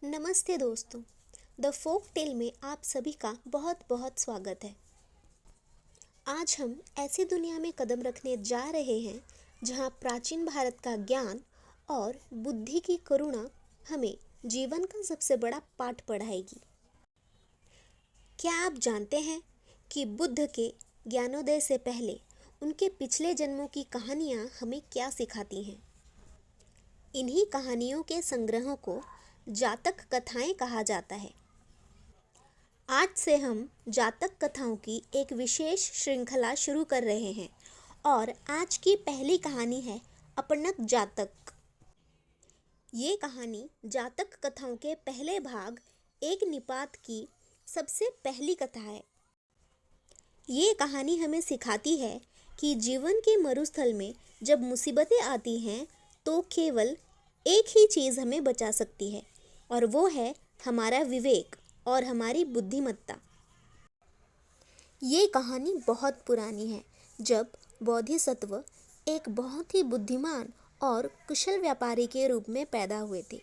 नमस्ते दोस्तों। The folk tale में आप सभी का बहुत बहुत स्वागत है। आज हम ऐसी दुनिया में कदम रखने जा रहे हैं जहां प्राचीन भारत का ज्ञान और बुद्धि की करुणा हमें जीवन का सबसे बड़ा पाठ पढ़ाएगी। क्या आप जानते हैं कि बुद्ध के ज्ञानोदय से पहले उनके पिछले जन्मों की कहानियां हमें क्या सिखाती हैं? इन्हीं कहानियों के संग्रहों को जातक कथाएं कहा जाता है। आज से हम जातक कथाओं की एक विशेष श्रृंखला शुरू कर रहे हैं और आज की पहली कहानी है अपनक जातक। ये कहानी जातक कथाओं के पहले भाग एक निपात की सबसे पहली कथा है। ये कहानी हमें सिखाती है कि जीवन के मरुस्थल में जब मुसीबतें आती हैं तो केवल एक ही चीज़ हमें बचा सकती है और वो है हमारा विवेक और हमारी बुद्धिमत्ता। ये कहानी बहुत पुरानी है, जब बोधिसत्व एक बहुत ही बुद्धिमान और कुशल व्यापारी के रूप में पैदा हुए थे।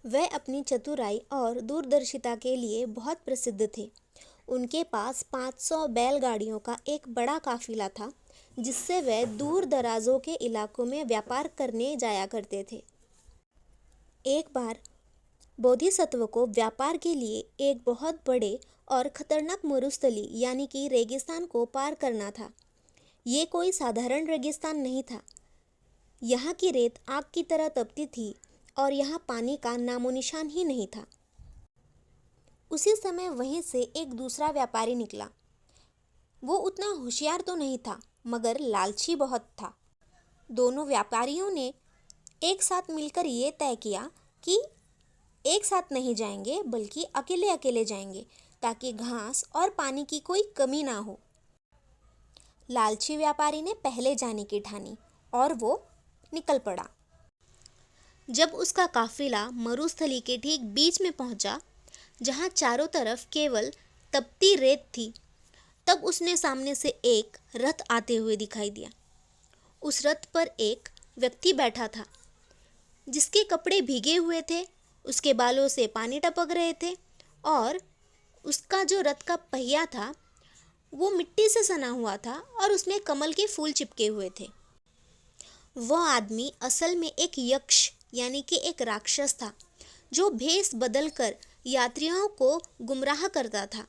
वह अपनी चतुराई और दूरदर्शिता के लिए बहुत प्रसिद्ध थे। उनके पास 500 बैलगाड़ियों का एक बड़ा काफिला था, जिससे वह दूर दराजों के इलाकों में व्यापार करने जाया करते थे। एक बार बोधिसत्व को व्यापार के लिए एक बहुत बड़े और खतरनाक मरुस्थली यानी कि रेगिस्तान को पार करना था। ये कोई साधारण रेगिस्तान नहीं था। यहाँ की रेत आग की तरह तपती थी और यहाँ पानी का नामोनिशान ही नहीं था। उसी समय वहीं से एक दूसरा व्यापारी निकला। वो उतना होशियार तो नहीं था, मगर लालची बहुत था। दोनों व्यापारियों ने एक साथ मिलकर ये तय किया कि एक साथ नहीं जाएंगे बल्कि अकेले अकेले जाएंगे, ताकि घास और पानी की कोई कमी ना हो। लालची व्यापारी ने पहले जाने की ठानी और वो निकल पड़ा। जब उसका काफिला मरुस्थली के ठीक बीच में पहुंचा, जहां चारों तरफ केवल तपती रेत थी, तब उसने सामने से एक रथ आते हुए दिखाई दिया। उस रथ पर एक व्यक्ति बैठा था, जिसके कपड़े भीगे हुए थे, उसके बालों से पानी टपक रहे थे और उसका जो रथ का पहिया था वो मिट्टी से सना हुआ था और उसमें कमल के फूल चिपके हुए थे। वह आदमी असल में एक यक्ष यानी कि एक राक्षस था, जो भेष बदलकर यात्रियों को गुमराह करता था।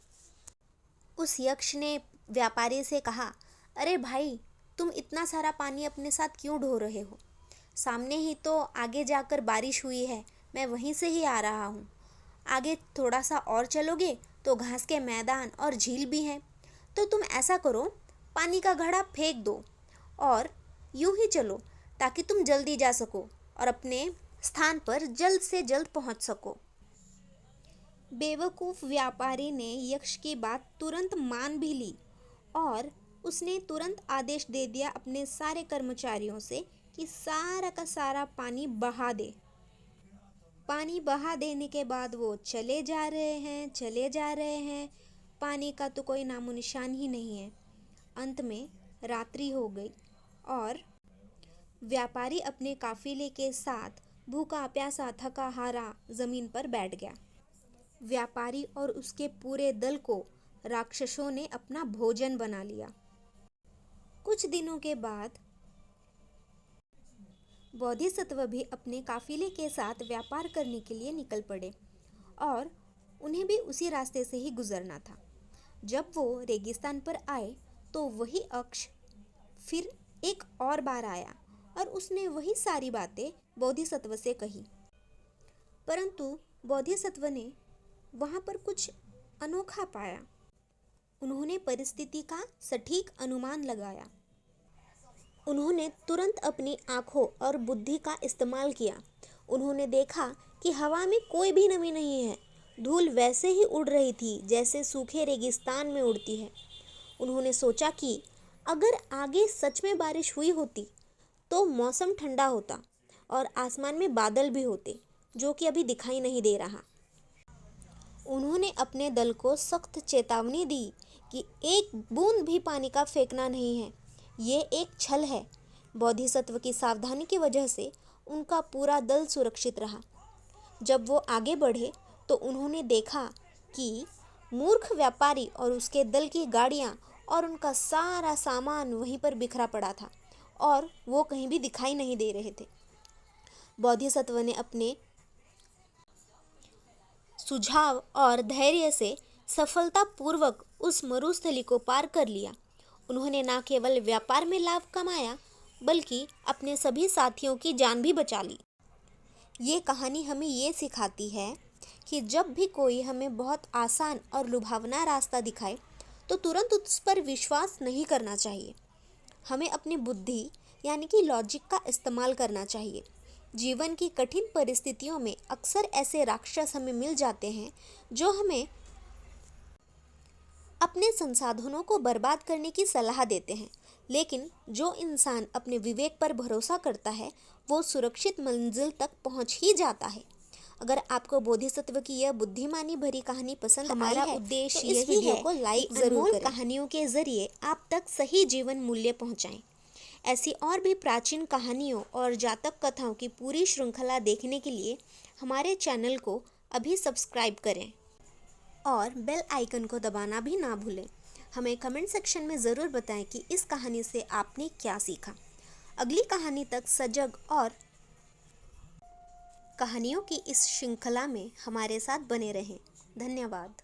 उस यक्ष ने व्यापारी से कहा, अरे भाई, तुम इतना सारा पानी अपने साथ क्यों ढो रहे हो? सामने ही तो आगे जाकर बारिश हुई है, मैं वहीं से ही आ रहा हूँ। आगे थोड़ा सा और चलोगे तो घास के मैदान और झील भी हैं। तो तुम ऐसा करो, पानी का घड़ा फेंक दो और यूं ही चलो, ताकि तुम जल्दी जा सको और अपने स्थान पर जल्द से जल्द पहुँच सको। बेवकूफ़ व्यापारी ने यक्ष की बात तुरंत मान भी ली और उसने तुरंत आदेश दे दिया अपने सारे कर्मचारियों से कि सारा का सारा पानी बहा दे। पानी बहा देने के बाद वो चले जा रहे हैं। पानी का तो कोई नामो निशान ही नहीं है। अंत में रात्रि हो गई और व्यापारी अपने काफिले के साथ भूखा प्यासा थका हारा जमीन पर बैठ गया। व्यापारी और उसके पूरे दल को राक्षसों ने अपना भोजन बना लिया। कुछ दिनों के बाद बोधिसत्व भी अपने काफिले के साथ व्यापार करने के लिए निकल पड़े और उन्हें भी उसी रास्ते से ही गुजरना था। जब वो रेगिस्तान पर आए तो वही अक्ष फिर एक और बार आया और उसने वही सारी बातें बोधिसत्व से कही। परंतु बोधिसत्व ने वहाँ पर कुछ अनोखा पाया। उन्होंने परिस्थिति का सटीक अनुमान लगाया। उन्होंने तुरंत अपनी आँखों और बुद्धि का इस्तेमाल किया। उन्होंने देखा कि हवा में कोई भी नमी नहीं है। धूल वैसे ही उड़ रही थी जैसे सूखे रेगिस्तान में उड़ती है। उन्होंने सोचा कि अगर आगे सच में बारिश हुई होती तो मौसम ठंडा होता और आसमान में बादल भी होते, जो कि अभी दिखाई नहीं दे रहा। उन्होंने अपने दल को सख्त चेतावनी दी कि एक बूंद भी पानी का फेंकना नहीं है, ये एक छल है। बोधिसत्व की सावधानी की वजह से उनका पूरा दल सुरक्षित रहा। जब वो आगे बढ़े तो उन्होंने देखा कि मूर्ख व्यापारी और उसके दल की गाड़ियाँ और उनका सारा सामान वहीं पर बिखरा पड़ा था और वो कहीं भी दिखाई नहीं दे रहे थे। बोधिसत्व ने अपने सुझाव और धैर्य से सफलतापूर्वक उस मरुस्थली को पार कर लिया। उन्होंने न केवल व्यापार में लाभ कमाया बल्कि अपने सभी साथियों की जान भी बचा ली। ये कहानी हमें ये सिखाती है कि जब भी कोई हमें बहुत आसान और लुभावना रास्ता दिखाए तो तुरंत उस पर विश्वास नहीं करना चाहिए। हमें अपनी बुद्धि यानी कि लॉजिक का इस्तेमाल करना चाहिए। जीवन की कठिन परिस्थितियों में अक्सर ऐसे राक्षस हमें मिल जाते हैं जो हमें अपने संसाधनों को बर्बाद करने की सलाह देते हैं, लेकिन जो इंसान अपने विवेक पर भरोसा करता है वो सुरक्षित मंजिल तक पहुंच ही जाता है। अगर आपको बोधिसत्व की यह बुद्धिमानी भरी कहानी पसंद आई है, उद्देश्य तो इस वीडियो को लाइक जरूर करें। कहानियों के जरिए आप तक सही जीवन मूल्य पहुंचाएं। ऐसी और भी प्राचीन कहानियों और जातक कथाओं की पूरी श्रृंखला देखने के लिए हमारे चैनल को अभी सब्सक्राइब करें और बेल आइकन को दबाना भी ना भूलें। हमें कमेंट सेक्शन में ज़रूर बताएं कि इस कहानी से आपने क्या सीखा। अगली कहानी तक सजग और कहानियों की इस श्रृंखला में हमारे साथ बने रहें। धन्यवाद।